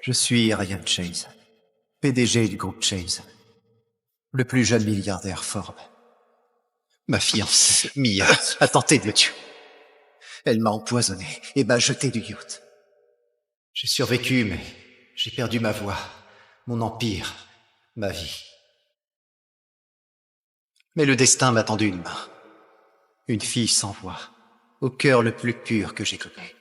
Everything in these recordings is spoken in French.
Je suis Ryan Chase, PDG du groupe Chase, le plus jeune milliardaire Forbes. Ma fiancée, Mia, a tenté de me tuer. Elle m'a empoisonné et m'a jeté du yacht. J'ai survécu, mais j'ai perdu ma voix, mon empire, ma vie. Mais le destin m'a tendu une main. Une fille sans voix, au cœur le plus pur que j'ai connu.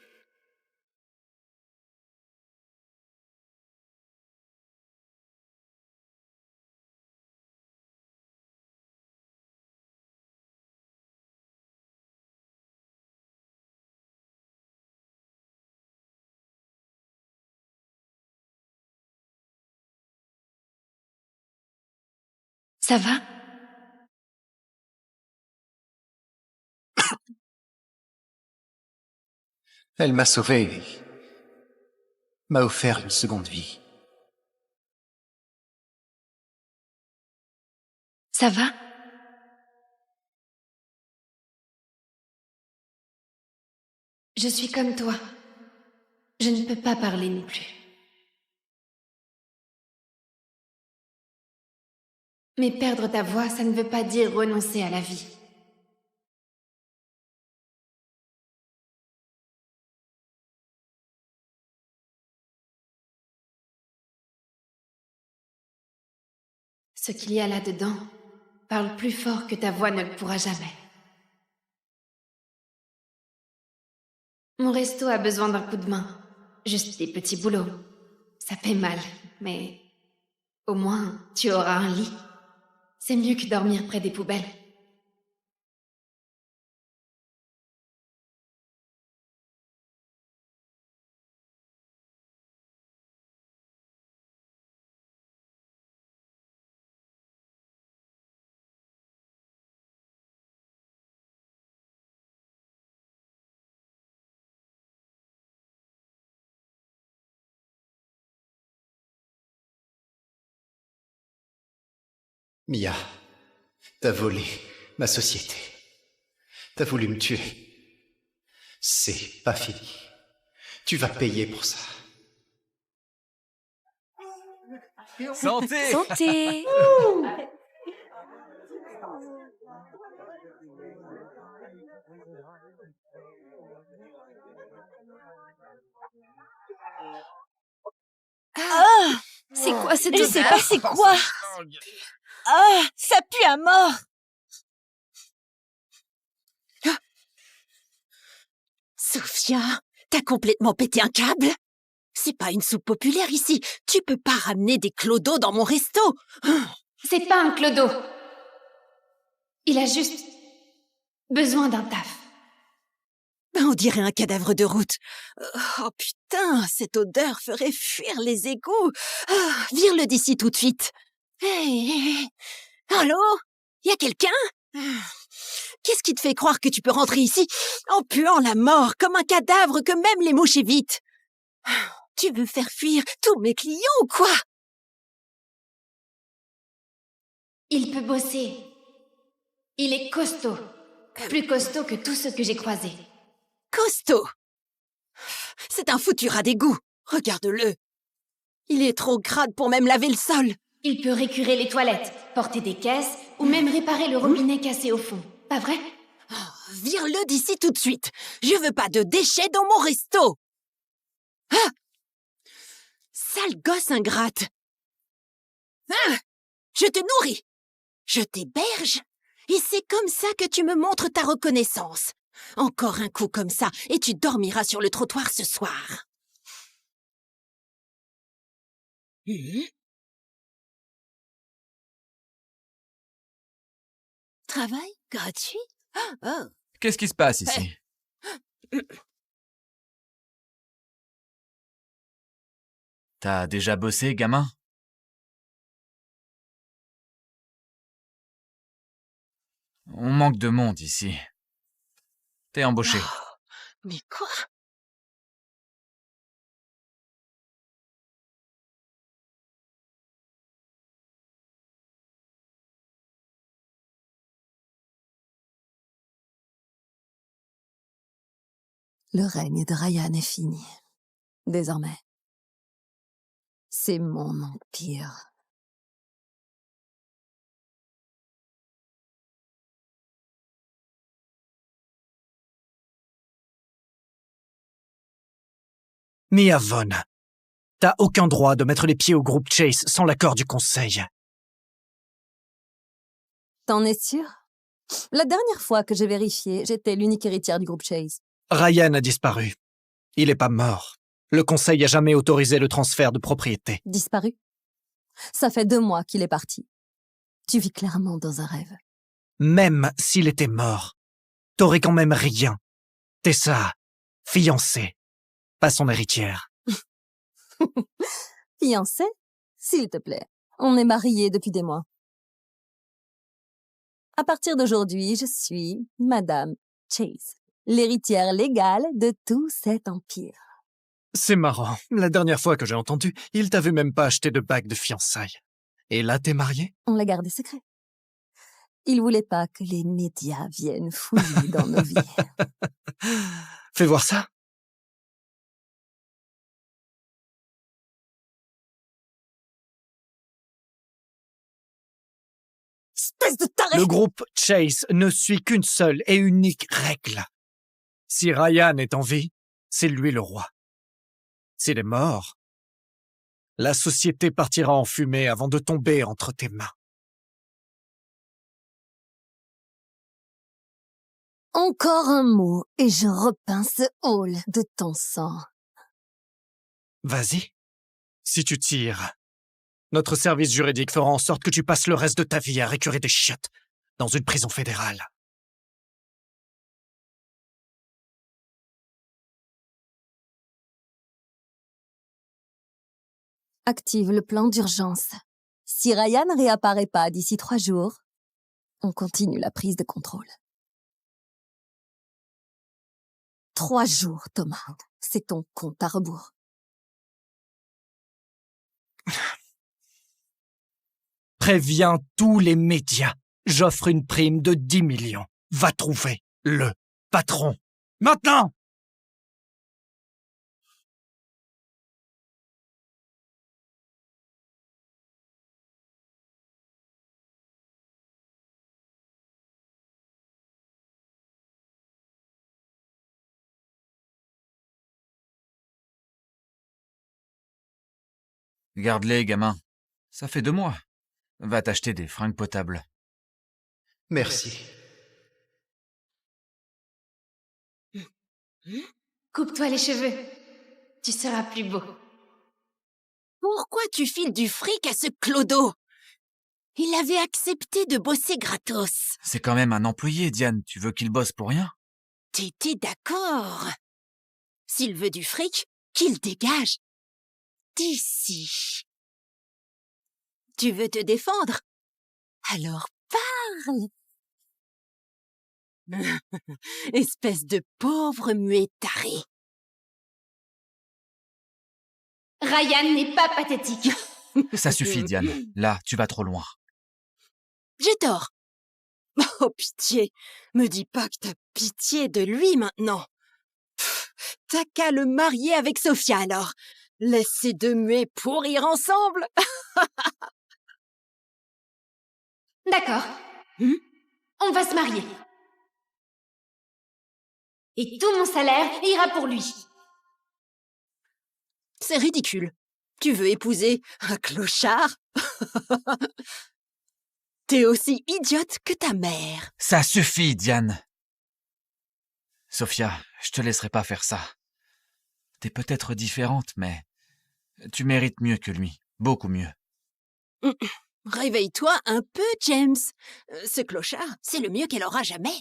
Ça va? Elle m'a sauvé et m'a offert une seconde vie. Ça va? Je suis comme toi. Je ne peux pas parler non plus. Mais perdre ta voix, ça ne veut pas dire renoncer à la vie. Ce qu'il y a là-dedans parle plus fort que ta voix ne le pourra jamais. Mon resto a besoin d'un coup de main. Juste des petits boulots. Ça paie mal, mais au moins, tu auras un lit. C'est mieux que dormir près des poubelles. Mia, t'as volé ma société. T'as voulu me tuer. C'est pas fini. Tu vas payer pour ça. Santé! Santé! Ah, C'est quoi cette je odeur? sais pas c'est quoi. Ah, ça pue à mort. Ah. Sophia, t'as complètement pété un câble? C'est pas une soupe populaire ici. Tu peux pas ramener des clodos dans mon resto. C'est pas un clodo. Il a juste besoin d'un taf. Ben, on dirait un cadavre de route. Oh putain, cette odeur ferait fuir les égouts. Ah, vire-le d'ici tout de suite. Hey, allô? Y a quelqu'un? Qu'est-ce qui te fait croire que tu peux rentrer ici en puant la mort comme un cadavre que même les mouches évitent? Tu veux faire fuir tous mes clients ou quoi? Il peut bosser. Il est costaud. Plus costaud que tous ceux que j'ai croisés. Costaud! C'est un foutu rat d'égout. Regarde-le. Il est trop crade pour même laver le sol. Il peut récurer les toilettes, porter des caisses ou même réparer le robinet cassé au fond. Pas vrai? Vire-le d'ici tout de suite. Je veux pas de déchets dans mon resto. Ah! Sale gosse ingrate. Ah! Je te nourris. Je t'héberge. Et c'est comme ça que tu me montres ta reconnaissance. Encore un coup comme ça, et tu dormiras sur le trottoir ce soir. Travail gratuit? Oh. Qu'est-ce qui se passe ici? T'as déjà bossé, gamin? On manque de monde ici. T'es embauché. Oh, mais quoi? Le règne de Ryan est fini. Désormais, c'est mon empire. Mia Vaughn, t'as aucun droit de mettre les pieds au groupe Chase sans l'accord du conseil. T'en es sûr? La dernière fois que j'ai vérifié, j'étais l'unique héritière du groupe Chase. Ryan a disparu. Il est pas mort. Le conseil a jamais autorisé le transfert de propriété. Disparu? Ça fait 2 mois qu'il est parti. Tu vis clairement dans un rêve. Même s'il était mort, t'aurais quand même rien. T'es sa fiancée, pas son héritière. Fiancé? S'il te plaît. On est mariés depuis des mois. À partir d'aujourd'hui, je suis Madame Chase, l'héritière légale de tout cet empire. C'est marrant. La dernière fois que j'ai entendu, il t'avait même pas acheté de bague de fiançailles. Et là, t'es marié? On l'a gardé secret. Il voulait pas que les médias viennent fouiller dans nos vies. Fais voir ça. Espèce de taré! Le groupe Chase ne suit qu'une seule et unique règle. Si Ryan est en vie, c'est lui le roi. S'il est mort, la société partira en fumée avant de tomber entre tes mains. Encore un mot et je repeins ce hall de ton sang. Vas-y. Si tu tires, notre service juridique fera en sorte que tu passes le reste de ta vie à récurer des chiottes dans une prison fédérale. Active le plan d'urgence. Si Ryan ne réapparaît pas d'ici 3 jours, on continue la prise de contrôle. 3 jours, Thomas. C'est ton compte à rebours. Préviens tous les médias. J'offre une prime de 10 millions. Va trouver le patron. Maintenant! Garde-les, gamin. Ça fait 2 mois. Va t'acheter des fringues potables. Merci. Coupe-toi les cheveux. Tu seras plus beau. Pourquoi tu files du fric à ce clodo? Il avait accepté de bosser gratos. C'est quand même un employé, Diane. Tu veux qu'il bosse pour rien? T'étais d'accord. S'il veut du fric, qu'il dégage. D'ici. Tu veux te défendre? Alors parle. Espèce de pauvre muet taré. Ryan n'est pas pathétique. Ça suffit, Diane. Là, tu vas trop loin. J'ai tort. Oh, pitié. Me dis pas que t'as pitié de lui maintenant. T'as qu'à le marier avec Sophia alors. Laisse ces 2 muets pourrir ensemble. D'accord. On va se marier. Et tout mon salaire ira pour lui. C'est ridicule. Tu veux épouser un clochard? T'es aussi idiote que ta mère. Ça suffit, Diane. Sophia, je te laisserai pas faire ça. T'es peut-être différente, mais tu mérites mieux que lui. Beaucoup mieux. Réveille-toi un peu, James. Ce clochard, c'est le mieux qu'elle aura jamais.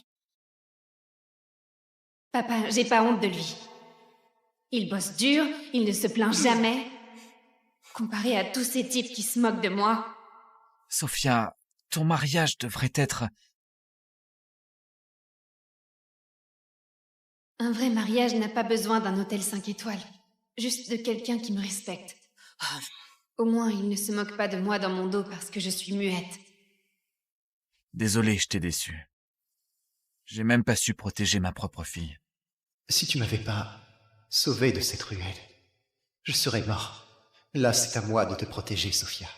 Papa, j'ai pas honte de lui. Il bosse dur, il ne se plaint jamais. Comparé à tous ces types qui se moquent de moi. Sophia, ton mariage devrait être... Un vrai mariage n'a pas besoin d'un hôtel 5 étoiles. Juste de quelqu'un qui me respecte. Au moins, il ne se moque pas de moi dans mon dos parce que je suis muette. Désolé, je t'ai déçu. J'ai même pas su protéger ma propre fille. Si tu m'avais pas sauvé de cette ruelle, je serais mort. Là, c'est à moi de te protéger, Sophia.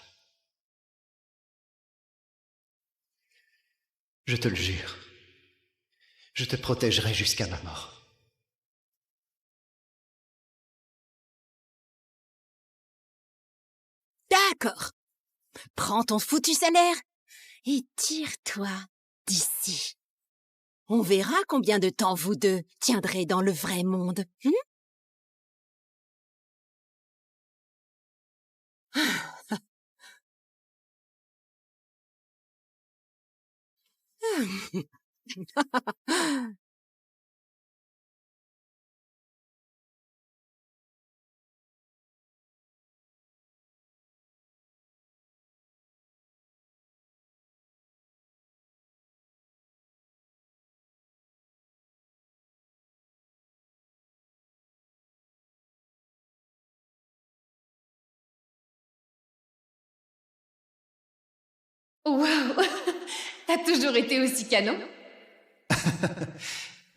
Je te le jure. Je te protégerai jusqu'à ma mort. D'accord. Prends ton foutu salaire et tire-toi d'ici. On verra combien de temps vous deux tiendrez dans le vrai monde. Waouh! T'as toujours été aussi canon?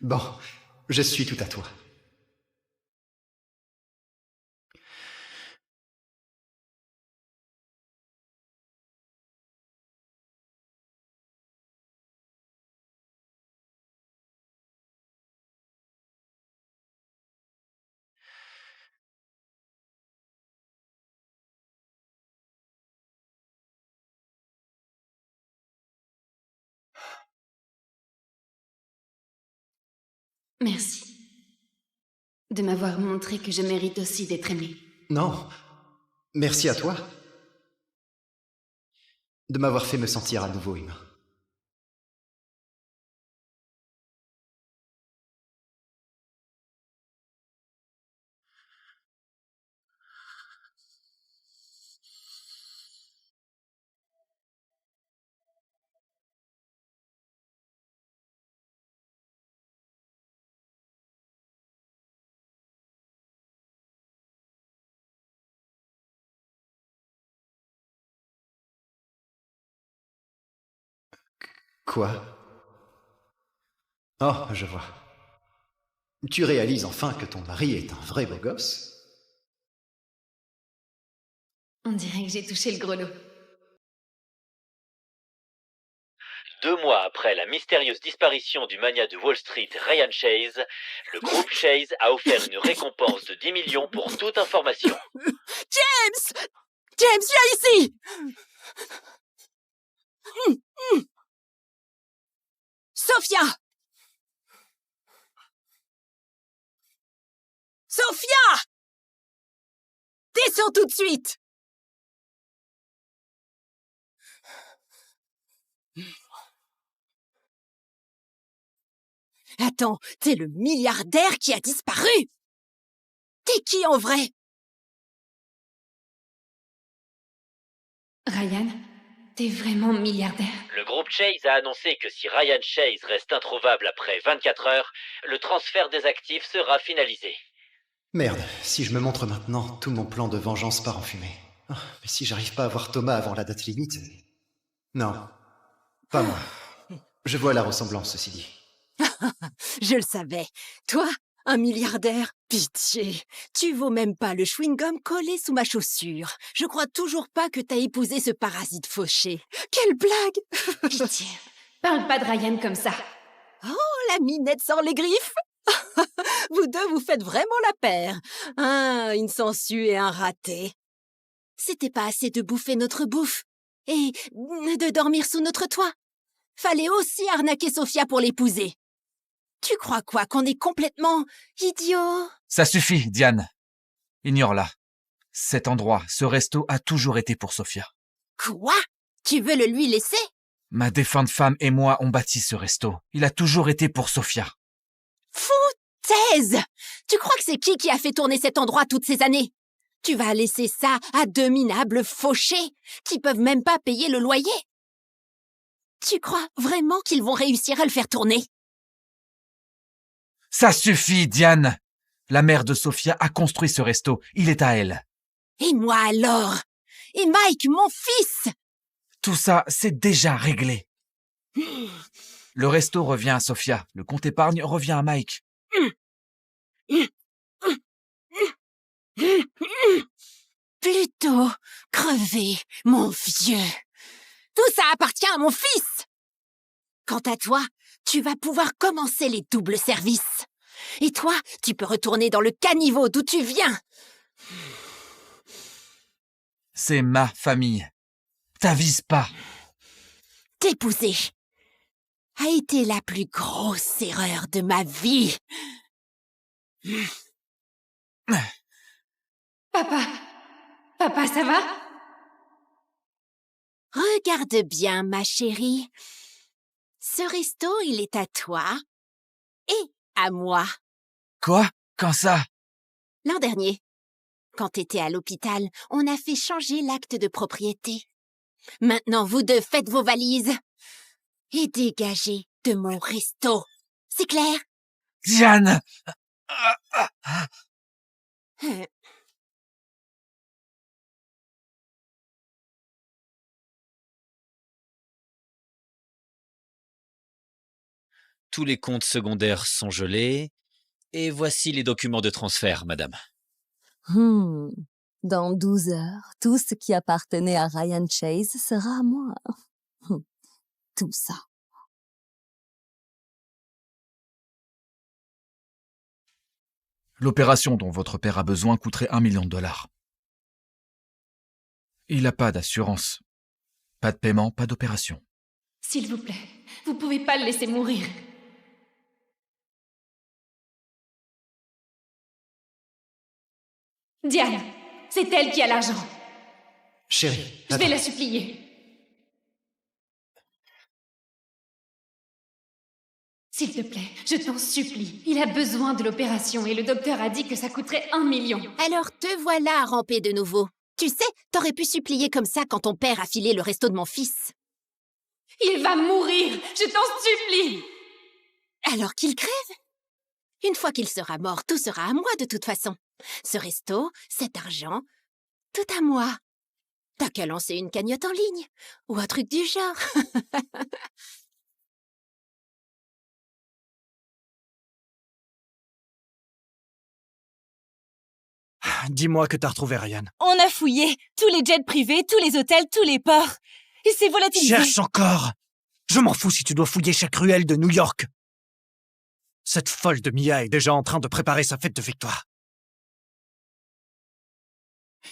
Bon, je suis tout à toi. Merci. De m'avoir montré que je mérite aussi d'être aimée. Non, merci à toi. De m'avoir fait me sentir à nouveau humain. Quoi? Oh, je vois. Tu réalises enfin que ton mari est un vrai beau gosse? On dirait que j'ai touché le gros lot. 2 mois après la mystérieuse disparition du magnat de Wall Street Ryan Chase, le groupe Chase a offert une récompense de 10 millions pour toute information. James! James, viens ici! Sophia! Sophia! Descends tout de suite! Attends, t'es le milliardaire qui a disparu? T'es qui en vrai? Ryan, t'es vraiment milliardaire? Le groupe Chase a annoncé que si Ryan Chase reste introuvable après 24 heures, le transfert des actifs sera finalisé. Merde, si je me montre maintenant, tout mon plan de vengeance part en fumée. Oh, mais si j'arrive pas à voir Thomas avant la date limite... Non, pas moi. Je vois la ressemblance, ceci dit. Je le savais. Toi, un milliardaire? Pitié. Tu vaux même pas le chewing-gum collé sous ma chaussure. Je crois toujours pas que t'as épousé ce parasite fauché. Quelle blague! Pitié, parle pas de Ryan comme ça. Oh, la minette sans les griffes! Vous deux, vous faites vraiment la paire. Une sangsue et un raté. C'était pas assez de bouffer notre bouffe et de dormir sous notre toit. Fallait aussi arnaquer Sophia pour l'épouser. Tu crois quoi, qu'on est complètement idiot? Ça suffit, Diane. Ignore-la. Cet endroit, ce resto a toujours été pour Sophia. Quoi? Tu veux le lui laisser? Ma défunte femme et moi on bâti ce resto. Il a toujours été pour Sophia. Foutaise! Tu crois que c'est qui a fait tourner cet endroit toutes ces années? Tu vas laisser ça à deux minables fauchés qui peuvent même pas payer le loyer? Tu crois vraiment qu'ils vont réussir à le faire tourner? Ça suffit, Diane! La mère de Sophia a construit ce resto. Il est à elle. Et moi alors? Et Mike, mon fils? Tout ça, c'est déjà réglé. Le resto revient à Sophia. Le compte épargne revient à Mike. Plutôt crever, mon vieux. Tout ça appartient à mon fils. Quant à toi, tu vas pouvoir commencer les doubles services. Et toi, tu peux retourner dans le caniveau d'où tu viens. C'est ma famille. T'avises pas. T'épouser a été la plus grosse erreur de ma vie. Papa! Papa, ça va? Regarde bien, ma chérie. Ce resto, il est à toi et à moi. Quoi? Quand ça? L'an dernier, quand t'étais à l'hôpital, on a fait changer l'acte de propriété. Maintenant, vous deux faites vos valises et dégagez de mon resto. C'est clair? Diane! Tous les comptes secondaires sont gelés. Et voici les documents de transfert, madame. Dans 12 heures, tout ce qui appartenait à Ryan Chase sera à moi. Tout ça. L'opération dont votre père a besoin coûterait 1 million de dollars. Il n'a pas d'assurance. Pas de paiement, pas d'opération. S'il vous plaît, vous pouvez pas le laisser mourir. Diane, c'est elle qui a l'argent. Chérie, Je vais la supplier. S'il te plaît, je t'en supplie. Il a besoin de l'opération et le docteur a dit que ça coûterait 1 million. Alors te voilà à ramper de nouveau. Tu sais, t'aurais pu supplier comme ça quand ton père a filé le resto de mon fils. Il va mourir, je t'en supplie. Alors qu'il crève. Une fois qu'il sera mort, tout sera à moi de toute façon. Ce resto, cet argent, tout à moi. T'as qu'à lancer une cagnotte en ligne, ou un truc du genre. Dis-moi que t'as retrouvé Ryan. On a fouillé tous les jets privés, tous les hôtels, tous les ports. Il s'est volatilisé. Cherche encore. Je m'en fous si tu dois fouiller chaque ruelle de New York. Cette folle de Mia est déjà en train de préparer sa fête de victoire.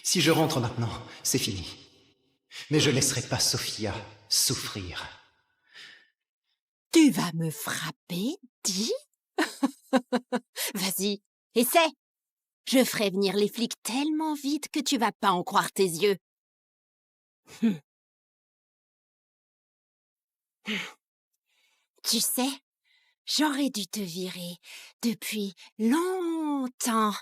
si je rentre maintenant, c'est fini. Mais je laisserai pas Sophia souffrir. Tu vas me frapper, dis? Vas-y, essaie. Je ferai venir les flics tellement vite que tu vas pas en croire tes yeux. Tu sais, j'aurais dû te virer depuis longtemps.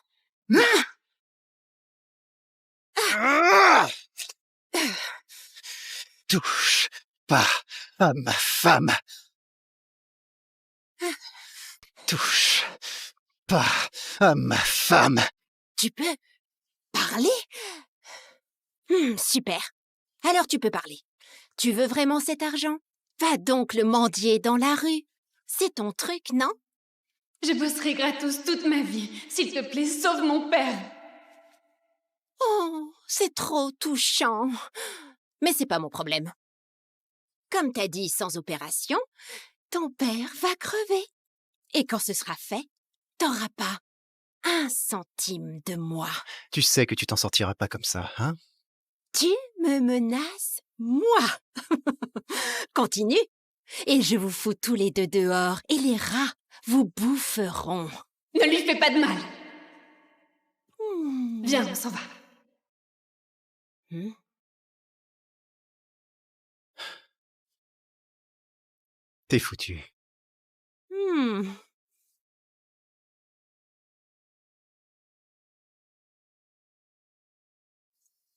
Touche pas à ma femme. Touche pas à ma femme. Tu peux parler? Super. Alors tu peux parler. Tu veux vraiment cet argent? Va donc le mendier dans la rue. C'est ton truc, non? Je bosserai gratos toute ma vie. S'il te plaît, sauve mon père. Oh, c'est trop touchant. Mais c'est pas mon problème. Comme t'as dit, sans opération, ton père va crever. Et quand ce sera fait, t'auras pas 1 centime de moi. Tu sais que tu t'en sortiras pas comme ça, hein? Tu me menaces, moi. Continue, et je vous fous tous les deux dehors, et les rats vous boufferont. Ne lui fais pas de mal. Viens, on s'en va. T'es foutu.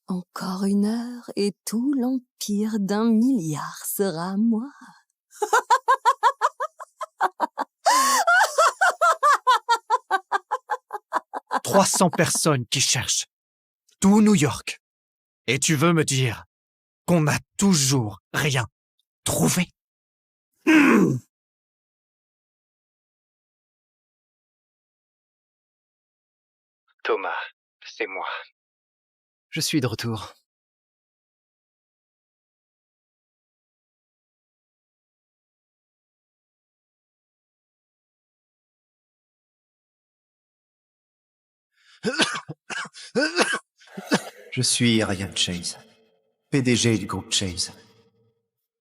Encore 1 heure et tout l'empire d'1 milliard sera à moi. 300 personnes qui cherchent. Tout New York. Et tu veux me dire qu'on n'a toujours rien trouvé? Thomas, c'est moi. Je suis de retour. Je suis Ryan Chase, PDG du groupe Chase,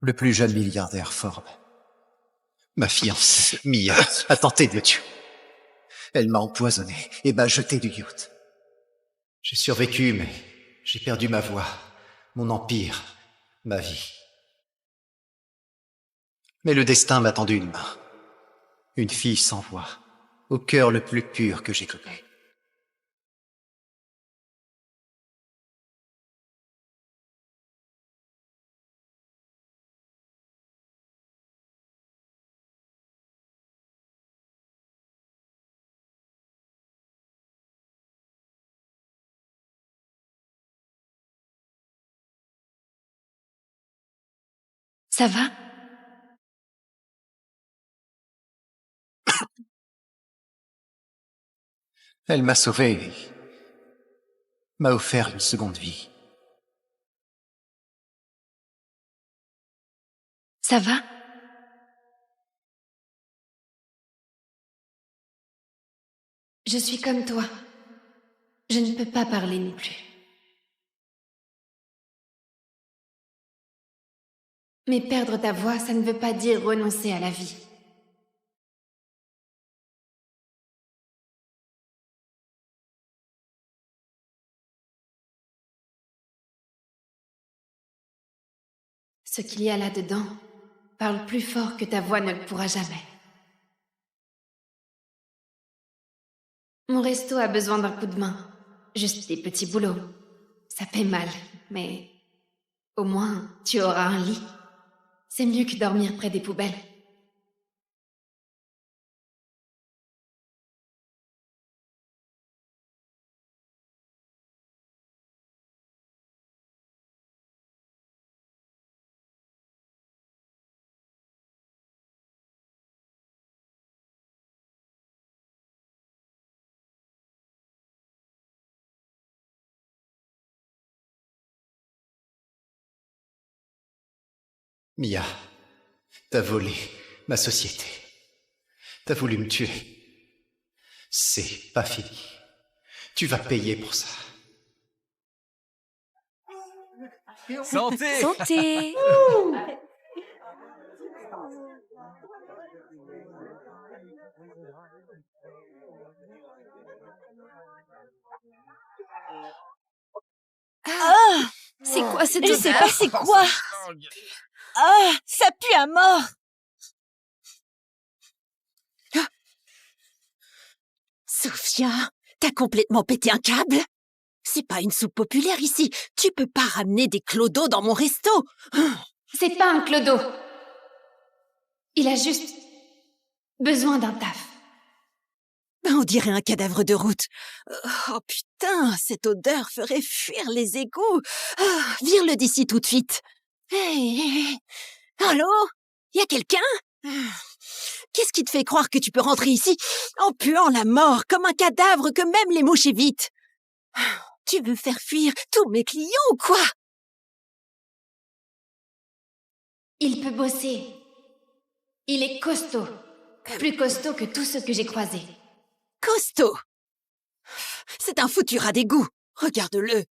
le plus jeune milliardaire Forbes. Ma fiancée, Mia, a tenté de me tuer. Elle m'a empoisonné et m'a jeté du yacht. J'ai survécu, mais j'ai perdu ma voix, mon empire, ma vie. Mais le destin m'a tendu une main. Une fille sans voix, au cœur le plus pur que j'ai connu. Ça va? Elle m'a sauvé et m'a offert une seconde vie. Ça va? Je suis comme toi. Je ne peux pas parler non plus. Mais perdre ta voix, ça ne veut pas dire renoncer à la vie. Ce qu'il y a là-dedans parle plus fort que ta voix ne le pourra jamais. Mon resto a besoin d'un coup de main. Juste des petits boulots. Ça paie mal, mais au moins tu auras un lit. C'est mieux que dormir près des poubelles. Mia, t'as volé ma société. T'as voulu me tuer. C'est pas fini. Tu vas payer pour ça. Santé! Santé. Ah, c'est quoi cette odeur? Je sais pas c'est quoi. Ah, ça pue à mort. Ah. Sophia, t'as complètement pété un câble? C'est pas une soupe populaire ici. Tu peux pas ramener des clodos dans mon resto. C'est pas un clodo. Il a juste besoin d'un taf. On dirait un cadavre de route. Oh putain, cette odeur ferait fuir les égouts. Ah, vire-le d'ici tout de suite. Hey. Allô? Y a quelqu'un? Qu'est-ce qui te fait croire que tu peux rentrer ici en puant la mort comme un cadavre que même les mouches évitent? Tu veux faire fuir tous mes clients ou quoi? Il peut bosser. Il est costaud. Plus costaud que tous ceux que j'ai croisés. Costaud. C'est un foutu rat d'égout. Regarde-le.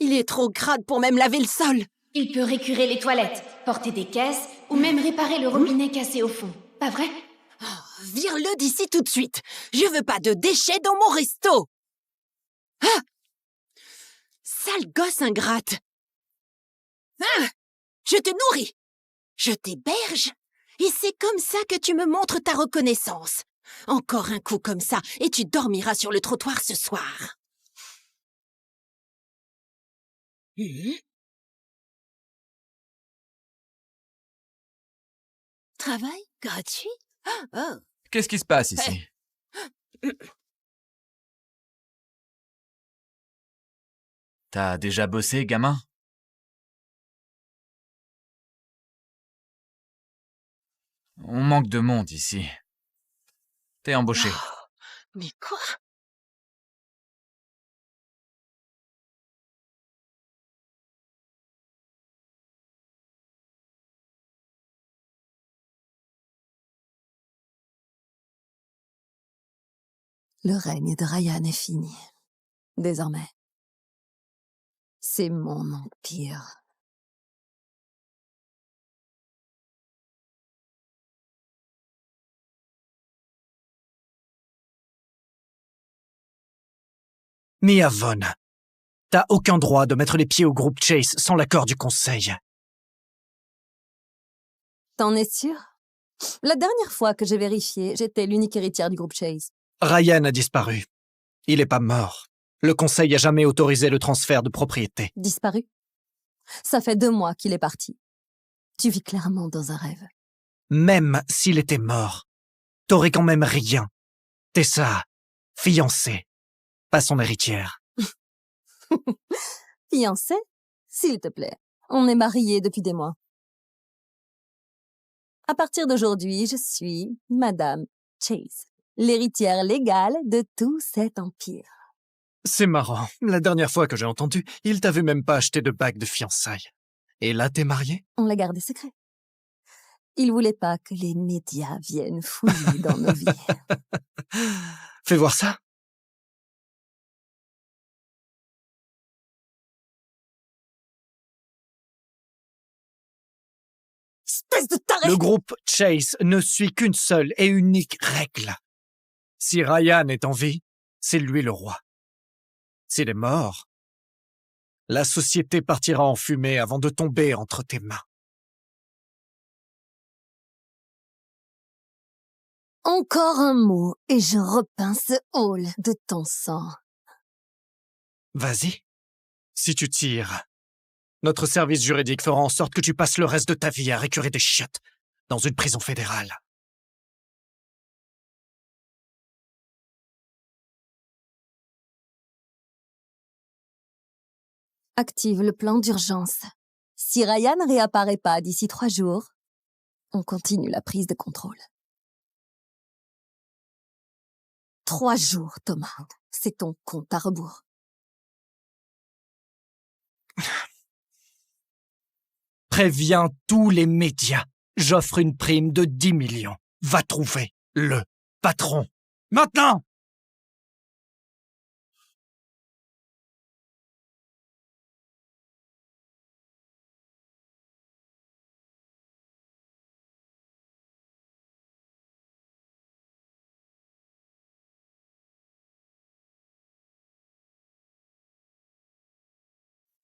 Il est trop crade pour même laver le sol. Il peut récurer les toilettes, porter des caisses ou même réparer le robinet cassé au fond. Pas vrai? Vire-le d'ici tout de suite. Je veux pas de déchets dans mon resto. Ah! Sale gosse ingrate. Ah! Je te nourris. Je t'héberge. Et c'est comme ça que tu me montres ta reconnaissance. Encore un coup comme ça, et tu dormiras sur le trottoir ce soir. Travail gratuit? Oh. Qu'est-ce qui se passe ici? T'as déjà bossé, gamin? On manque de monde ici. T'es embauché. Oh, mais quoi? Le règne de Ryan est fini. Désormais, c'est mon empire. Mia Vaughn, t'as aucun droit de mettre les pieds au groupe Chase sans l'accord du conseil. T'en es sûr? La dernière fois que j'ai vérifié, j'étais l'unique héritière du groupe Chase. Ryan a disparu. Il est pas mort. Le conseil a jamais autorisé le transfert de propriété. Disparu? Ça fait 2 mois qu'il est parti. Tu vis clairement dans un rêve. Même s'il était mort, t'aurais quand même rien. T'es sa fiancée, pas son héritière. Fiancé? S'il te plaît. On est mariés depuis des mois. À partir d'aujourd'hui, je suis Madame Chase, l'héritière légale de tout cet empire. C'est marrant. La dernière fois que j'ai entendu, il t'avait même pas acheté de bague de fiançailles. Et là, t'es marié? On l'a gardé secret. Il voulait pas que les médias viennent fouiller dans nos vies. Fais voir ça. Espèce de taré! Le groupe Chase ne suit qu'une seule et unique règle. Si Ryan est en vie, c'est lui le roi. S'il est mort, la société partira en fumée avant de tomber entre tes mains. Encore un mot et je repeins ce hall de ton sang. Vas-y. Si tu tires, notre service juridique fera en sorte que tu passes le reste de ta vie à récurer des chiottes dans une prison fédérale. Active le plan d'urgence. Si Ryan ne réapparaît pas d'ici 3 jours, on continue la prise de contrôle. 3 jours, Thomas. C'est ton compte à rebours. Préviens tous les médias. J'offre une prime de 10 millions. Va trouver le patron. Maintenant!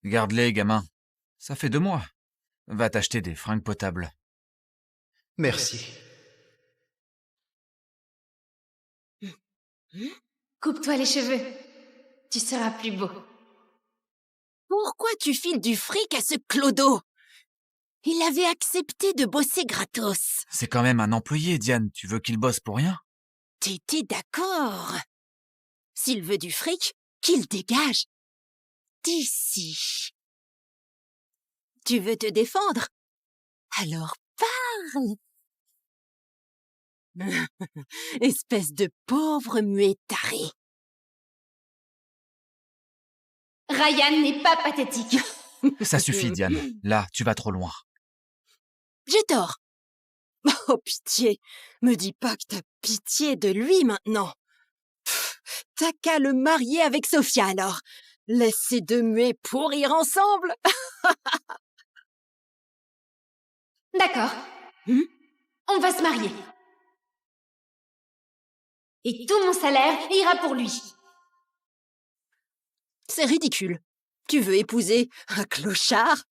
Garde-les, gamin. Ça fait 2 mois. Va t'acheter des fringues potables. Merci. Coupe-toi les cheveux. Tu seras plus beau. Pourquoi tu files du fric à ce clodo? Il avait accepté de bosser gratos. C'est quand même un employé, Diane. Tu veux qu'il bosse pour rien? T'étais d'accord. S'il veut du fric, qu'il dégage. D'ici. Tu veux te défendre? Alors parle. Espèce de pauvre muet taré. Ryan n'est pas pathétique. Ça suffit, Diane. Là, tu vas trop loin. J'ai tort. Oh, pitié. Me dis pas que t'as pitié de lui maintenant. T'as qu'à le marier avec Sophia alors. Laisse ces 2 muets pourrir ensemble. D'accord. On va se marier. Et tout mon salaire ira pour lui. C'est ridicule. Tu veux épouser un clochard?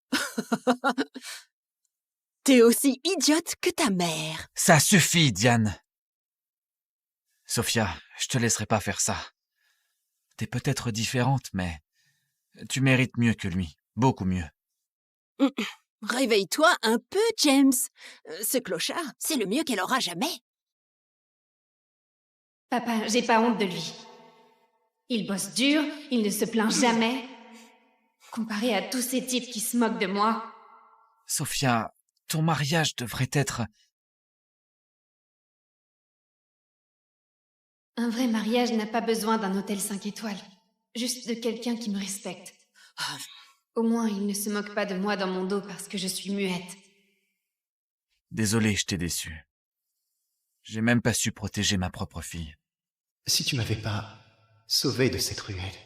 T'es aussi idiote que ta mère. Ça suffit, Diane. Sophia, je te laisserai pas faire ça. T'es peut-être différente, mais tu mérites mieux que lui. Beaucoup mieux. Réveille-toi un peu, James. Ce clochard, c'est le mieux qu'elle aura jamais. Papa, j'ai pas honte de lui. Il bosse dur, il ne se plaint jamais. Comparé à tous ces types qui se moquent de moi. Sophia, ton mariage devrait être... Un vrai mariage n'a pas besoin d'un hôtel 5 étoiles. Juste de quelqu'un qui me respecte. Au moins, il ne se moque pas de moi dans mon dos parce que je suis muette. Désolé, je t'ai déçu. J'ai même pas su protéger ma propre fille. Si tu m'avais pas sauvé de cette ruelle,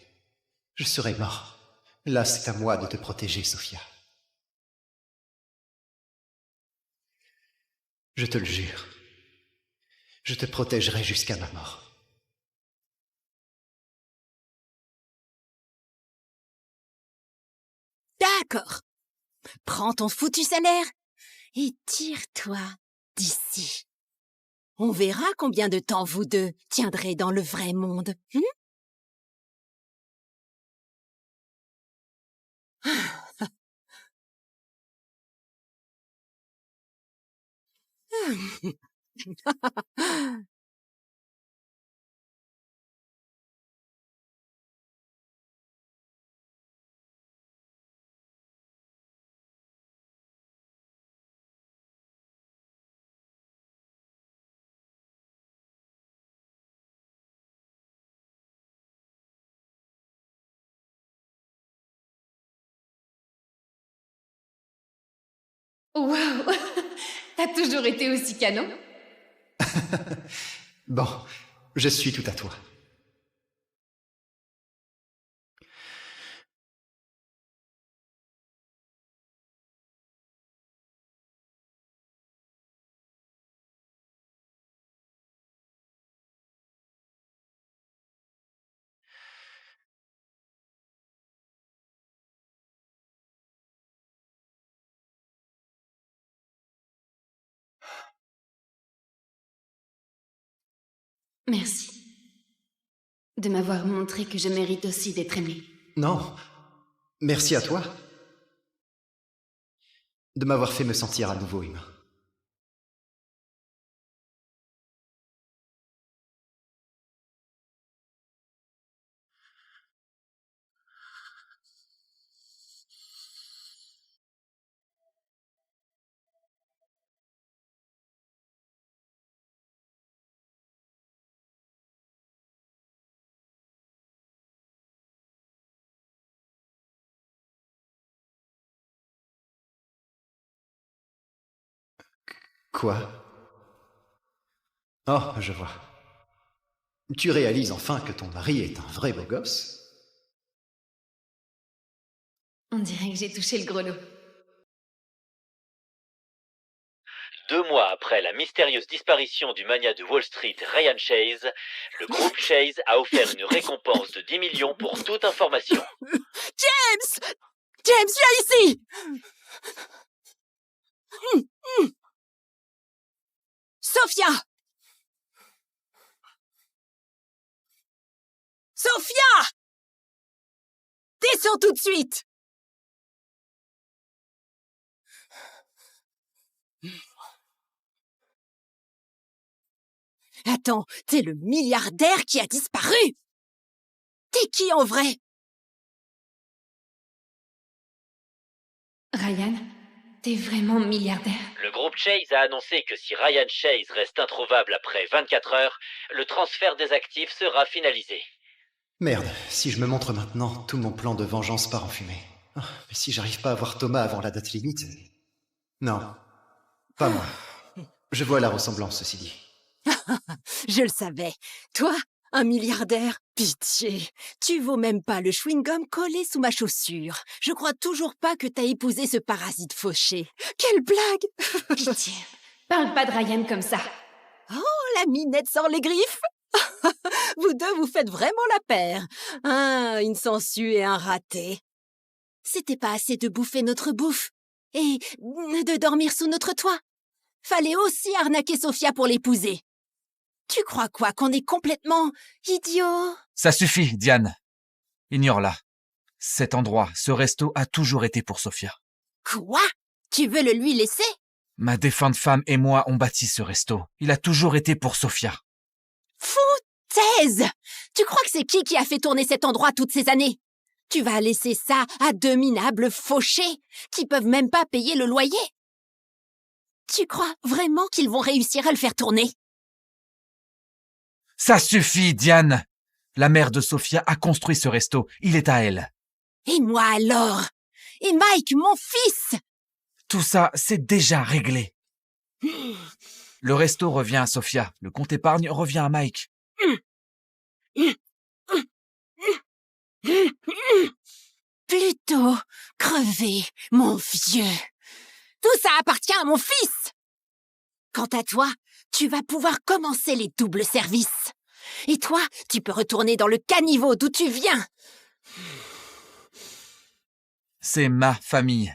je serais mort. Là, c'est à moi de te protéger, Sophia. Je te le jure. Je te protégerai jusqu'à ma mort. D'accord. Prends ton foutu salaire et tire-toi d'ici. On verra combien de temps vous deux tiendrez dans le vrai monde. Waouh! T'as toujours été aussi canon? Bon, je suis tout à toi. Merci. De m'avoir montré que je mérite aussi d'être aimée. Non, merci à toi. De m'avoir fait me sentir à nouveau humain. Quoi? Oh, je vois. Tu réalises enfin que ton mari est un vrai beau gosse? On dirait que j'ai touché le gros lot. 2 mois après la mystérieuse disparition du magnat de Wall Street Ryan Chase, le groupe Chase a offert une récompense de 10 millions pour toute information. James! James, viens ici! Sophia! Sophia! Descends tout de suite! Attends, t'es le milliardaire qui a disparu? T'es qui en vrai? Ryan, t'es vraiment milliardaire? Le groupe Chase a annoncé que si Ryan Chase reste introuvable après 24 heures, le transfert des actifs sera finalisé. Merde, si je me montre maintenant, tout mon plan de vengeance part en fumée. Oh, mais si j'arrive pas à voir Thomas avant la date limite... Non, pas moi. Je vois la ressemblance, ceci dit. Je le savais. Toi, un milliardaire? Pitié. Tu vaux même pas le chewing-gum collé sous ma chaussure. Je crois toujours pas que t'as épousé ce parasite fauché. Quelle blague! Pitié. Parle pas de Ryan comme ça. La minette sort les griffes. Vous deux, vous faites vraiment la paire. Une sangsue et un raté. C'était pas assez de bouffer notre bouffe et de dormir sous notre toit. Fallait aussi arnaquer Sophia pour l'épouser. Tu crois quoi, qu'on est complètement idiot? Ça suffit, Diane. Ignore-la. Cet endroit, ce resto a toujours été pour Sophia. Quoi? Tu veux le lui laisser? Ma défunte femme et moi on bâti ce resto. Il a toujours été pour Sophia. Foutaise! Tu crois que c'est qui a fait tourner cet endroit toutes ces années? Tu vas laisser ça à deux minables fauchés qui peuvent même pas payer le loyer? Tu crois vraiment qu'ils vont réussir à le faire tourner? Ça suffit, Diane! La mère de Sophia a construit ce resto. Il est à elle. Et moi alors? Et Mike, mon fils? Tout ça, c'est déjà réglé. Le resto revient à Sophia. Le compte épargne revient à Mike. Plutôt crever, mon vieux. Tout ça appartient à mon fils. Quant à toi, tu vas pouvoir commencer les doubles services. Et toi, tu peux retourner dans le caniveau d'où tu viens. C'est ma famille.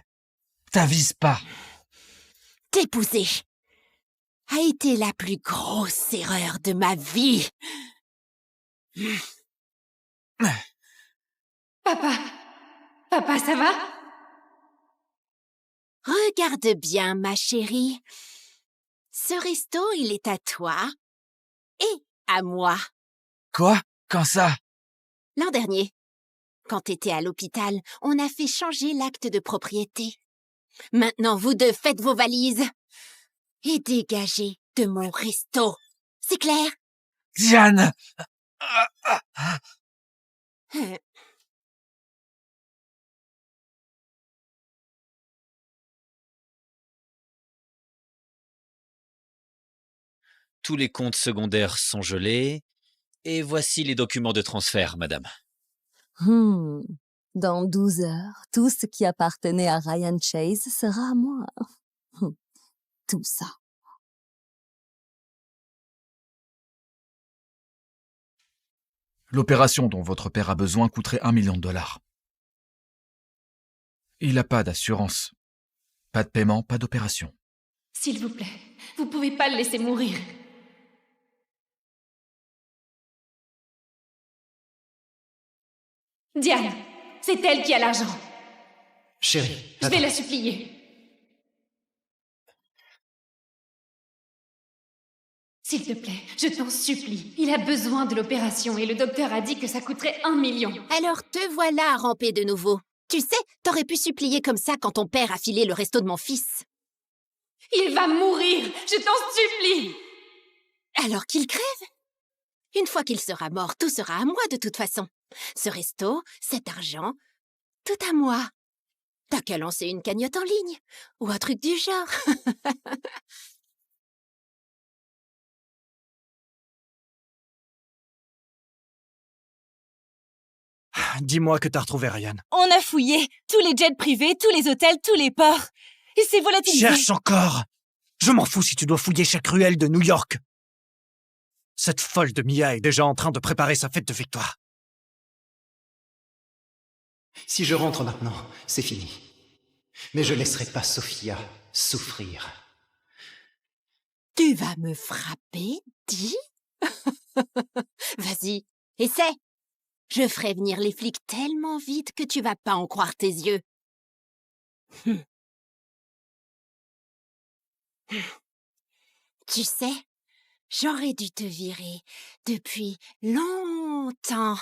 T'avises pas. T'épouser a été la plus grosse erreur de ma vie. Papa! Papa, ça va? Regarde bien, ma chérie. Ce resto, il est à toi et à moi. Quoi? Quand ça? L'an dernier, quand t'étais à l'hôpital, on a fait changer l'acte de propriété. Maintenant, vous deux faites vos valises et dégagez de mon resto. C'est clair? Diane! Tous les comptes secondaires sont gelés. Et voici les documents de transfert, madame. Dans 12 heures, tout ce qui appartenait à Ryan Chase sera à moi. Tout ça. L'opération dont votre père a besoin coûterait $1 million. Il n'a pas d'assurance. Pas de paiement, pas d'opération. S'il vous plaît, vous pouvez pas le laisser mourir. Diane, c'est elle qui a l'argent. Chérie, Je vais attends. la supplier. S'il te plaît, je t'en supplie. Il a besoin de l'opération et le docteur a dit que ça coûterait 1 million. Alors te voilà rampé de nouveau. Tu sais, t'aurais pu supplier comme ça quand ton père a filé le resto de mon fils. Il va mourir, je t'en supplie. Alors qu'il crève. Une fois qu'il sera mort, tout sera à moi de toute façon. Ce resto, cet argent, tout à moi. T'as qu'à lancer une cagnotte en ligne, ou un truc du genre. Dis-moi que t'as retrouvé Ryan. On a fouillé tous les jets privés, tous les hôtels, tous les ports. Il s'est volatilisé. Cherche encore! Je m'en fous si tu dois fouiller chaque ruelle de New York. Cette folle de Mia est déjà en train de préparer sa fête de victoire. Si je rentre maintenant, c'est fini. Mais je laisserai pas Sophia souffrir. Tu vas me frapper, dis? Vas-y, essaie. Je ferai venir les flics tellement vite que tu vas pas en croire tes yeux. Tu sais, j'aurais dû te virer depuis longtemps.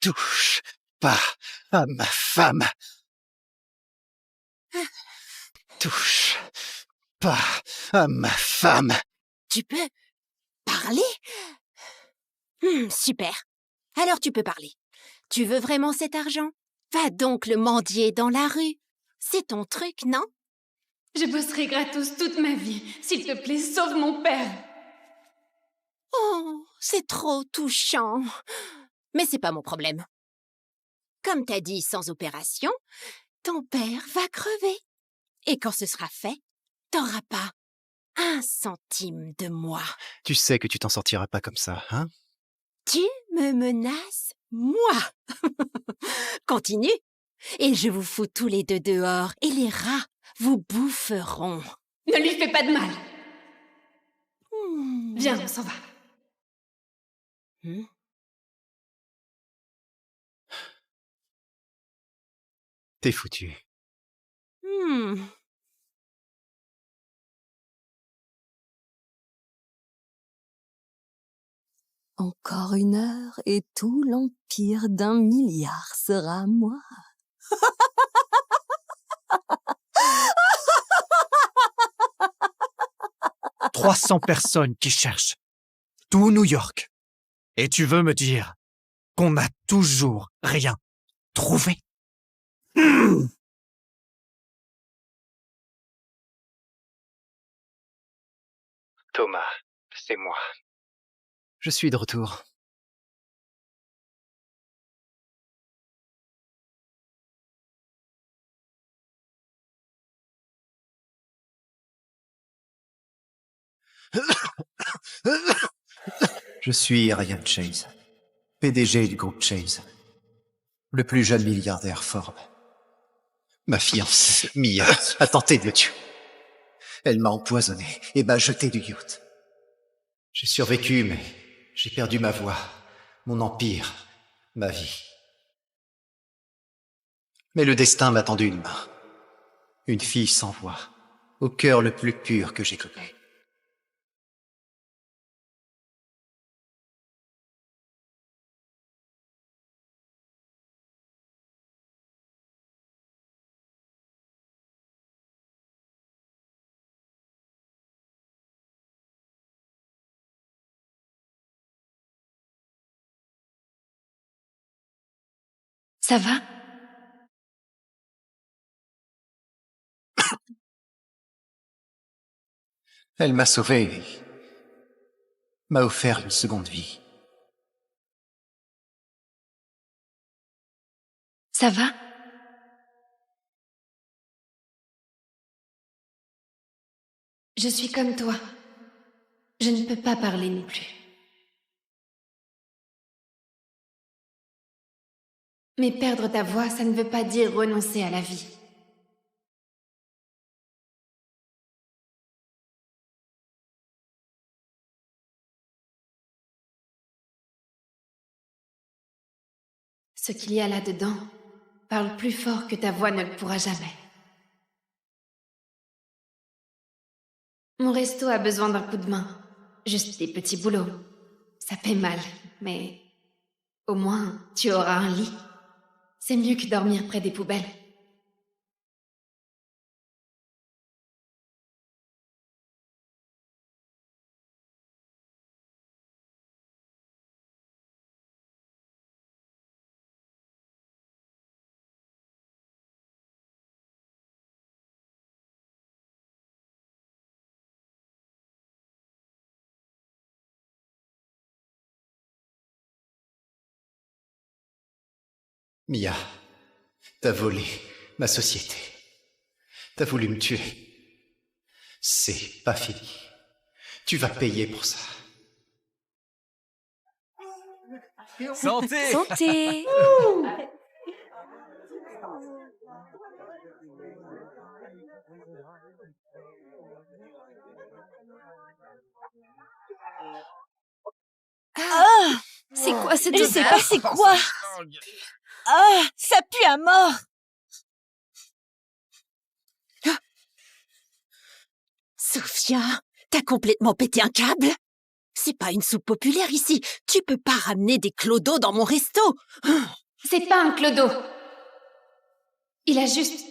Touche pas à ma femme. Touche pas à ma femme. Tu peux parler? Super. Alors tu peux parler. Tu veux vraiment cet argent? Va donc le mendier dans la rue. C'est ton truc, non? Je bosserai gratos toute ma vie. S'il te plaît, sauve mon père. Oh, c'est trop touchant. Mais c'est pas mon problème. Comme t'as dit, sans opération, ton père va crever. Et quand ce sera fait, t'auras pas 1 centime de moi. Tu sais que tu t'en sortiras pas comme ça, hein? Tu me menaces, moi. Continue, et je vous fous tous les deux dehors, et les rats vous boufferont. Ne lui fais pas de mal. Hmm. Viens, on s'en va. Hmm. T'es foutu. Hmm. Encore 1 heure et tout l'empire d'1 milliard sera à moi. 300 personnes qui cherchent. Tout New York. Et tu veux me dire qu'on n'a toujours rien trouvé? Thomas, c'est moi. Je suis de retour. Je suis Ryan Chase, PDG du groupe Chase, le plus jeune milliardaire Forbes. Ma fiancée, Mia, a tenté de le tuer. Elle m'a empoisonné et m'a jeté du yacht. J'ai survécu, mais j'ai perdu ma voix, mon empire, ma vie. Mais le destin m'a tendu une main. Une fille sans voix, au cœur le plus pur que j'ai connu. Ça va? Elle m'a sauvé et m'a offert une seconde vie. Ça va? Je suis comme toi. Je ne peux pas parler non plus. Mais perdre ta voix, ça ne veut pas dire renoncer à la vie. Ce qu'il y a là-dedans parle plus fort que ta voix ne le pourra jamais. Mon resto a besoin d'un coup de main. Juste des petits boulots. Ça paie mal, mais au moins tu auras un lit. C'est mieux que dormir près des poubelles. Mia, t'as volé ma société. T'as voulu me tuer. C'est pas fini. Tu vas payer pour ça. Santé! Santé. Ah, C'est quoi cette je sais pas c'est quoi. Ah, ça pue à mort. Sophia, t'as complètement pété un câble? C'est pas une soupe populaire ici. Tu peux pas ramener des clodos dans mon resto. C'est pas un clodo. Il a juste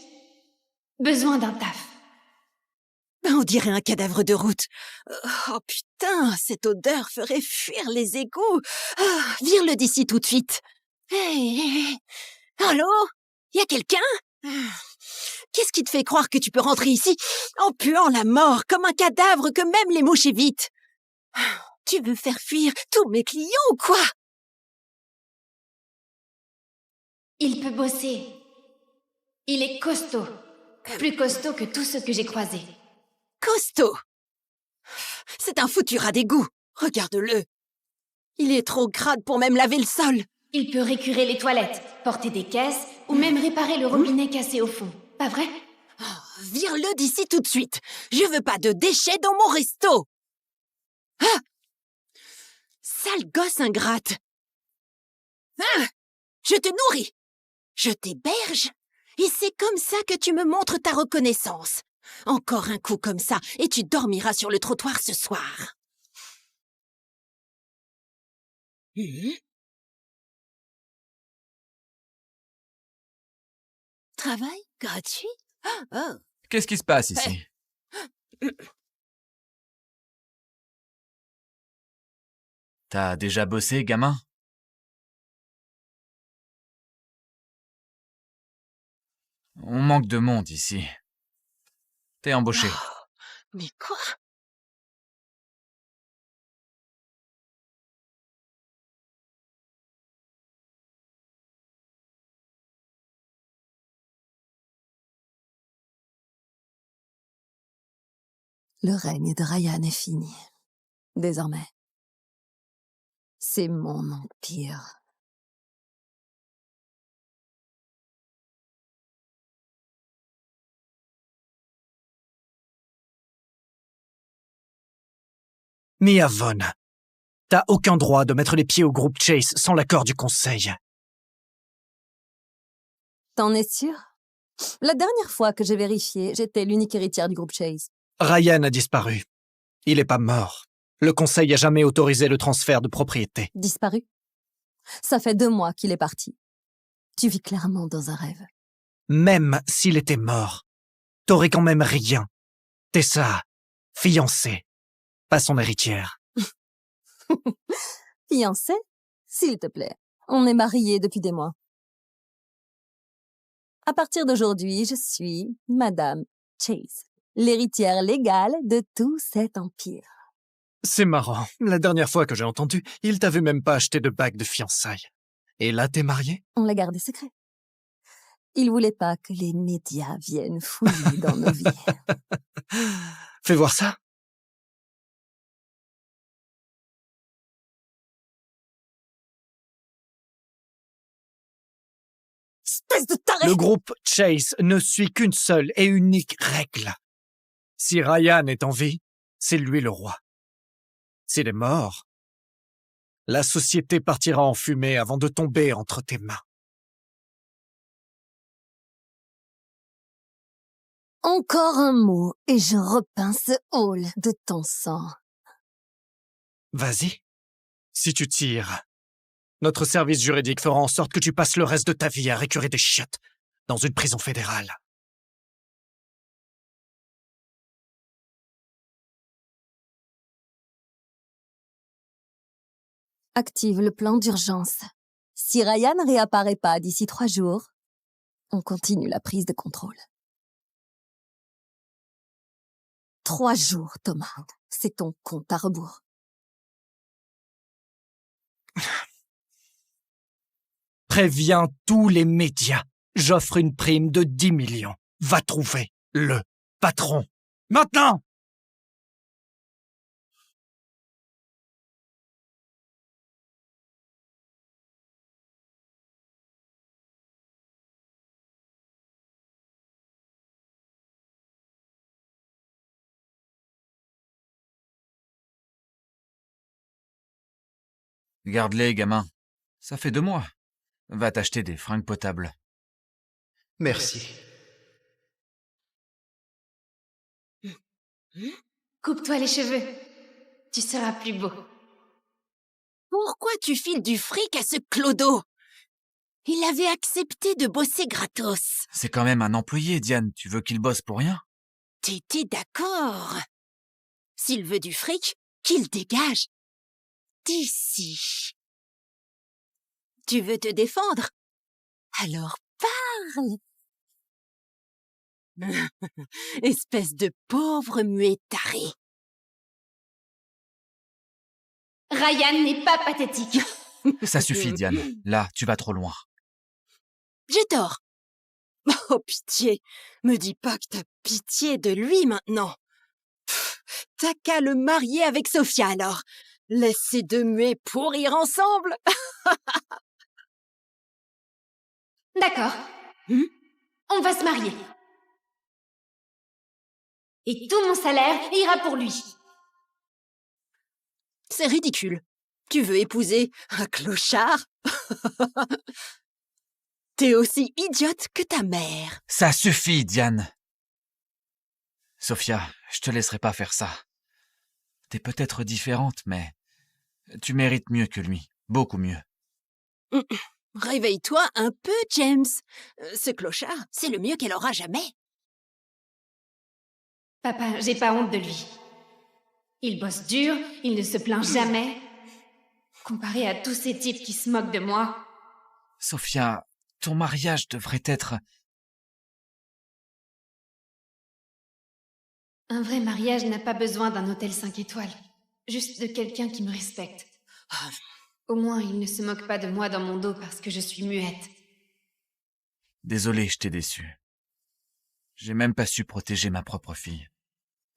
besoin d'un taf. On dirait un cadavre de route. Oh putain, cette odeur ferait fuir les égouts. Vire-le d'ici tout de suite. Hey. Allô? Y a quelqu'un? Qu'est-ce qui te fait croire que tu peux rentrer ici en puant la mort comme un cadavre que même les mouches évitent? Tu veux faire fuir tous mes clients ou quoi? Il peut bosser. Il est costaud. Plus costaud que tous ceux que j'ai croisés. Costaud. C'est un foutu rat d'égout. Regarde-le. Il est trop crade pour même laver le sol. Il peut récurer les toilettes, porter des caisses ou même réparer le robinet cassé au fond. Pas vrai? Vire-le d'ici tout de suite. Je veux pas de déchets dans mon resto. Ah! Sale gosse ingrate. Ah! Je te nourris. Je t'héberge. Et c'est comme ça que tu me montres ta reconnaissance. Encore un coup comme ça, et tu dormiras sur le trottoir ce soir. Travail gratuit? Oh. Qu'est-ce qui se passe ici? T'as déjà bossé, gamin? On manque de monde ici. T'es embauché. Mais quoi? Le règne de Ryan est fini. Désormais, c'est mon empire. Mia Vaughn, t'as aucun droit de mettre les pieds au groupe Chase sans l'accord du conseil. T'en es sûr? La dernière fois que j'ai vérifié, j'étais l'unique héritière du groupe Chase. Ryan a disparu. Il est pas mort. Le conseil a jamais autorisé le transfert de propriété. Disparu? Ça fait 2 mois qu'il est parti. Tu vis clairement dans un rêve. Même s'il était mort, t'aurais quand même rien. T'es sa fiancée, pas son héritière. Fiancé? S'il te plaît. On est mariés depuis des mois. À partir d'aujourd'hui, je suis Madame Chase, l'héritière légale de tout cet empire. C'est marrant. La dernière fois que j'ai entendu, il t'avait même pas acheté de bague de fiançailles. Et là, t'es marié? On l'a gardé secret. Il voulait pas que les médias viennent fouiller dans nos vies. Fais voir ça. Espèce de taré! Le groupe Chase ne suit qu'une seule et unique règle. Si Ryan est en vie, c'est lui le roi. S'il est mort, la société partira en fumée avant de tomber entre tes mains. Encore un mot et je repeins ce hall de ton sang. Vas-y. Si tu tires, notre service juridique fera en sorte que tu passes le reste de ta vie à récurer des chiottes dans une prison fédérale. Active le plan d'urgence. Si Ryan ne réapparaît pas d'ici 3 jours, on continue la prise de contrôle. 3 jours, Thomas. C'est ton compte à rebours. Préviens tous les médias. J'offre une prime de 10 millions. Va trouver le patron. Maintenant! Garde-les, gamin. Ça fait 2 mois. Va t'acheter des fringues potables. Merci. Coupe-toi les cheveux. Tu seras plus beau. Pourquoi tu files du fric à ce clodo? Il avait accepté de bosser gratos. C'est quand même un employé, Diane. Tu veux qu'il bosse pour rien? T'étais d'accord. S'il veut du fric, qu'il dégage. D'ici. Tu veux te défendre? Alors parle. Espèce de pauvre muet taré. Ryan n'est pas pathétique. Ça suffit, Diane. Là, tu vas trop loin. J'ai tort. Oh, pitié. Me dis pas que t'as pitié de lui maintenant. T'as qu'à le marier avec Sophia alors. Laisse ces 2 muets pourrir ensemble. D'accord. On va se marier. Et tout mon salaire ira pour lui. C'est ridicule. Tu veux épouser un clochard? T'es aussi idiote que ta mère. Ça suffit, Diane. Sophia, je te laisserai pas faire ça. T'es peut-être différente, mais tu mérites mieux que lui. Beaucoup mieux. Réveille-toi un peu, James. Ce clochard, c'est le mieux qu'elle aura jamais. Papa, j'ai pas honte de lui. Il bosse dur, il ne se plaint jamais. Comparé à tous ces types qui se moquent de moi. Sophia, ton mariage devrait être... Un vrai mariage n'a pas besoin d'un hôtel 5 étoiles. Juste de quelqu'un qui me respecte. Au moins, il ne se moque pas de moi dans mon dos parce que je suis muette. Désolé, je t'ai déçu. J'ai même pas su protéger ma propre fille.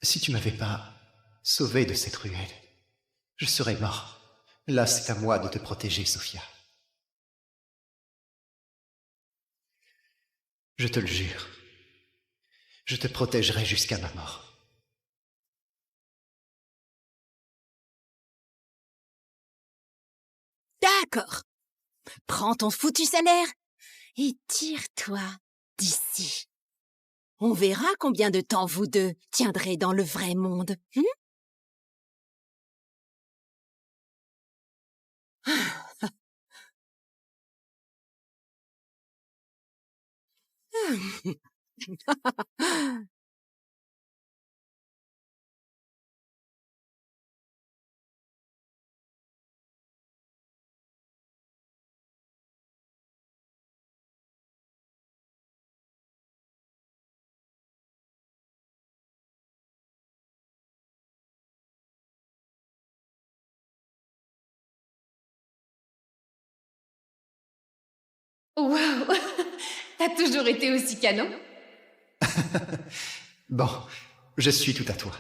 Si tu m'avais pas sauvé de cette ruelle, je serais mort. Là, c'est à moi de te protéger, Sophia. Je te le jure. Je te protégerai jusqu'à ma mort. D'accord. Prends ton foutu salaire et tire-toi d'ici. On verra combien de temps vous deux tiendrez dans le vrai monde. Waouh! T'as toujours été aussi canon? Bon, je suis tout à toi.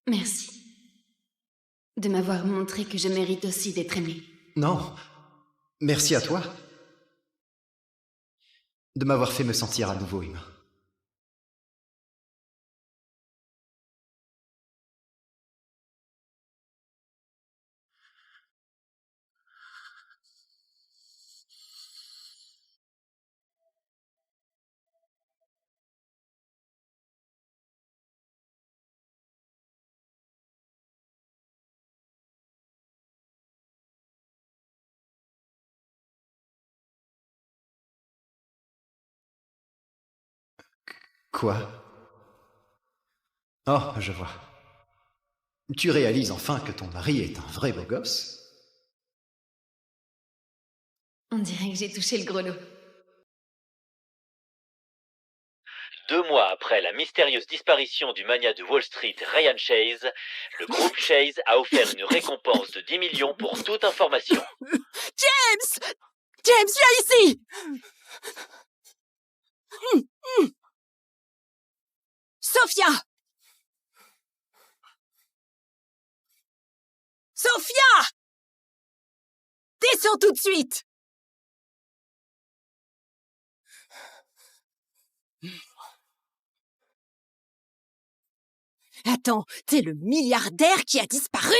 Merci. De m'avoir montré que je mérite aussi d'être aimée. Non, merci à toi de m'avoir fait me sentir à nouveau humain. Quoi? Oh, je vois. Tu réalises enfin que ton mari est un vrai beau gosse? On dirait que j'ai touché le gros lot. 2 mois après la mystérieuse disparition du magnat de Wall Street Ryan Chase, le groupe Chase a offert une récompense de 10 millions pour toute information. James! James, viens ici! Sophia! Sophia! Descends tout de suite! Attends, t'es le milliardaire qui a disparu?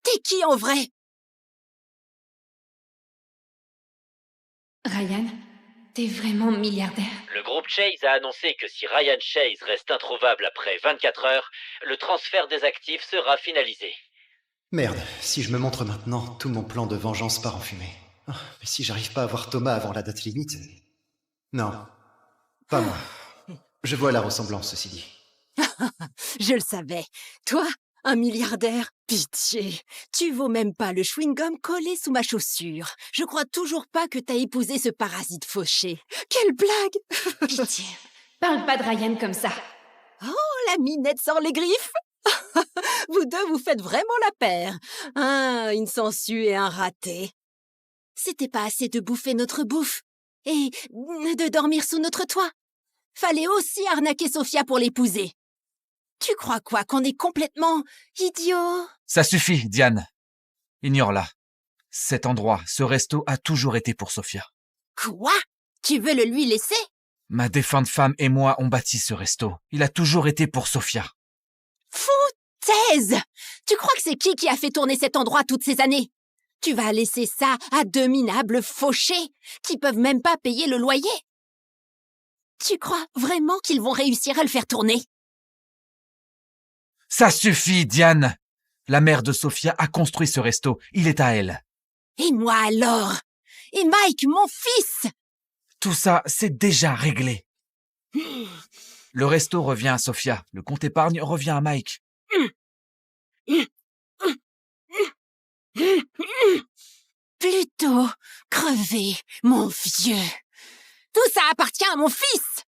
T'es qui en vrai? Ryan, t'es vraiment milliardaire? Le groupe Chase a annoncé que si Ryan Chase reste introuvable après 24 heures, le transfert des actifs sera finalisé. Merde, si je me montre maintenant, tout mon plan de vengeance part en fumée. Oh, mais si j'arrive pas à voir Thomas avant la date limite... Non, pas moi. Je vois la ressemblance, ceci dit. Je le savais. Toi, un milliardaire? Pitié. Tu vaux même pas le chewing-gum collé sous ma chaussure. Je crois toujours pas que t'as épousé ce parasite fauché. Quelle blague! Pitié. Parle pas de Ryan comme ça. Oh, la minette sans les griffes! Vous deux, vous faites vraiment la paire. Une sangsue et un raté. C'était pas assez de bouffer notre bouffe et de dormir sous notre toit. Fallait aussi arnaquer Sophia pour l'épouser. Tu crois quoi, qu'on est complètement idiot? Ça suffit, Diane. Ignore-la. Cet endroit, ce resto a toujours été pour Sophia. Quoi? Tu veux le lui laisser? Ma défunte femme et moi on bâti ce resto. Il a toujours été pour Sophia. Foutaise! Tu crois que c'est qui a fait tourner cet endroit toutes ces années? Tu vas laisser ça à deux minables fauchés qui peuvent même pas payer le loyer? Tu crois vraiment qu'ils vont réussir à le faire tourner? Ça suffit, Diane! La mère de Sophia a construit ce resto. Il est à elle. Et moi alors? Et Mike, mon fils? Tout ça, c'est déjà réglé. Le resto revient à Sophia. Le compte épargne revient à Mike. Plutôt crever, mon vieux. Tout ça appartient à mon fils.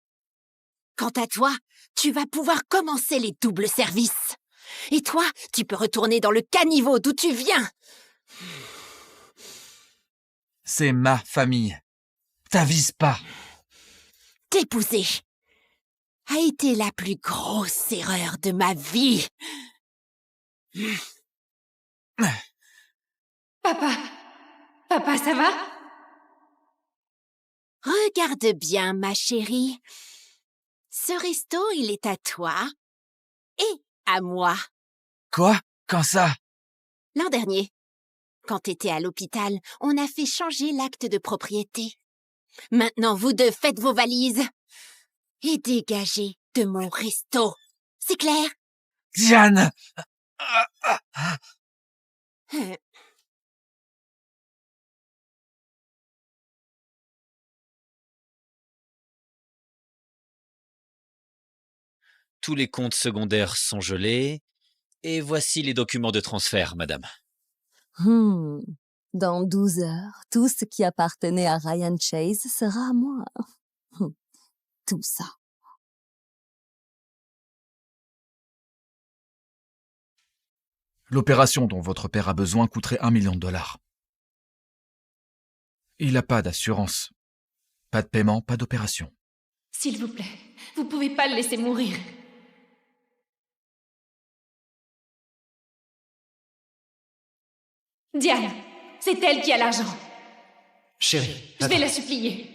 Quant à toi, tu vas pouvoir commencer les doubles services. Et toi, tu peux retourner dans le caniveau d'où tu viens. C'est ma famille. T'avises pas. T'épouser a été la plus grosse erreur de ma vie. Papa! Papa, ça va? Regarde bien, ma chérie. Ce resto, il est à toi et à moi. Quoi? Quand ça? L'an dernier, quand t'étais à l'hôpital, on a fait changer l'acte de propriété. Maintenant, vous deux faites vos valises et dégagez de mon resto. C'est clair? Diane! Tous les comptes secondaires sont gelés. Et voici les documents de transfert, madame. Dans 12 heures, tout ce qui appartenait à Ryan Chase sera à moi. Tout ça. L'opération dont votre père a besoin coûterait $1 million. Il n'a pas d'assurance. Pas de paiement, pas d'opération. S'il vous plaît, vous pouvez pas le laisser mourir. Diane, c'est elle qui a l'argent. Chérie, Je vais la supplier.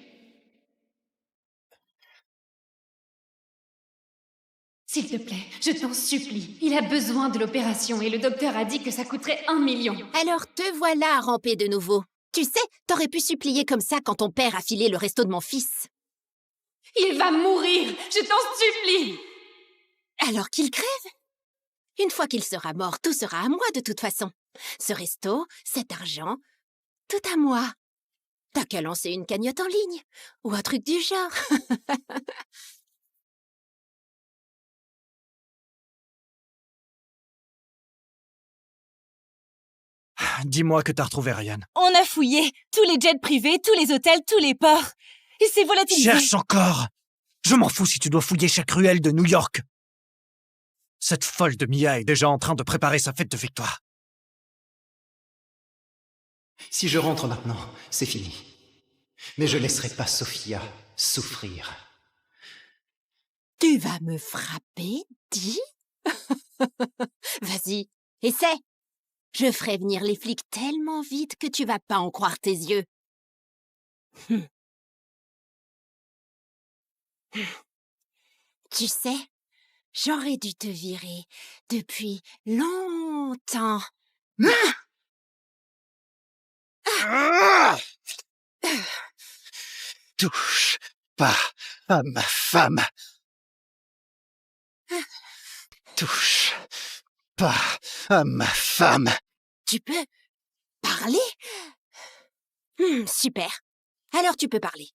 S'il te plaît, je t'en supplie. Il a besoin de l'opération et le docteur a dit que ça coûterait 1 million. Alors te voilà à ramper de nouveau. Tu sais, t'aurais pu supplier comme ça quand ton père a filé le resto de mon fils. Il va mourir, je t'en supplie. Alors qu'il crève. Une fois qu'il sera mort, tout sera à moi de toute façon. Ce resto, cet argent, tout à moi. T'as qu'à lancer une cagnotte en ligne, ou un truc du genre. Dis-moi que t'as retrouvé Ryan. On a fouillé tous les jets privés, tous les hôtels, tous les ports. Il s'est volatilisé. Cherche encore! Je m'en fous si tu dois fouiller chaque ruelle de New York. Cette folle de Mia est déjà en train de préparer sa fête de victoire. Si je rentre maintenant, c'est fini. Mais je laisserai pas Sophia souffrir. Tu vas me frapper, dis? Vas-y, essaie. Je ferai venir les flics tellement vite que tu vas pas en croire tes yeux. Tu sais, j'aurais dû te virer depuis longtemps. Touche pas à ma femme. Touche pas à ma femme. Tu peux parler? Super. Alors tu peux parler.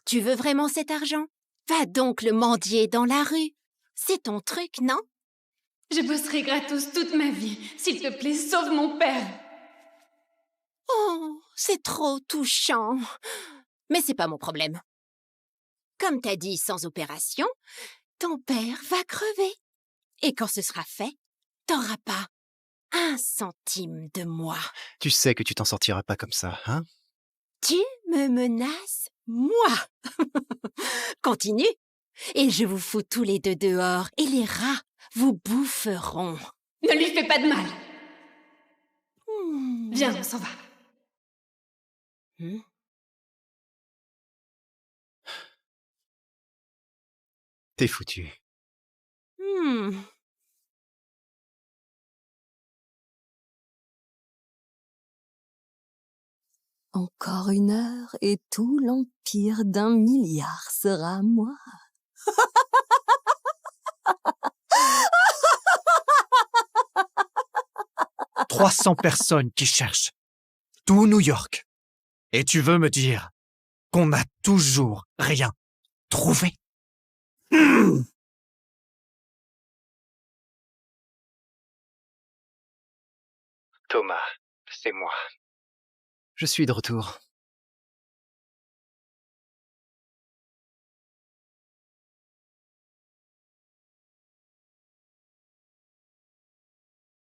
Tu veux vraiment cet argent? Va donc le mendier dans la rue. C'est ton truc, non? Je bosserai gratos toute ma vie. S'il te plaît, sauve mon père. Oh, c'est trop touchant. Mais c'est pas mon problème. Comme t'as dit, sans opération, ton père va crever. Et quand ce sera fait, t'auras pas 1 centime de moi. Tu sais que tu t'en sortiras pas comme ça, hein? Tu me menaces, moi. Continue, et je vous fous tous les deux dehors, et les rats vous boufferont. Ne lui fais pas de mal. Viens, on s'en va. T'es foutu. Encore 1 heure et tout l'empire d'1 milliard sera à moi. 300 personnes qui cherchent. Tout New York. Et tu veux me dire qu'on n'a toujours rien trouvé? Thomas, c'est moi. Je suis de retour.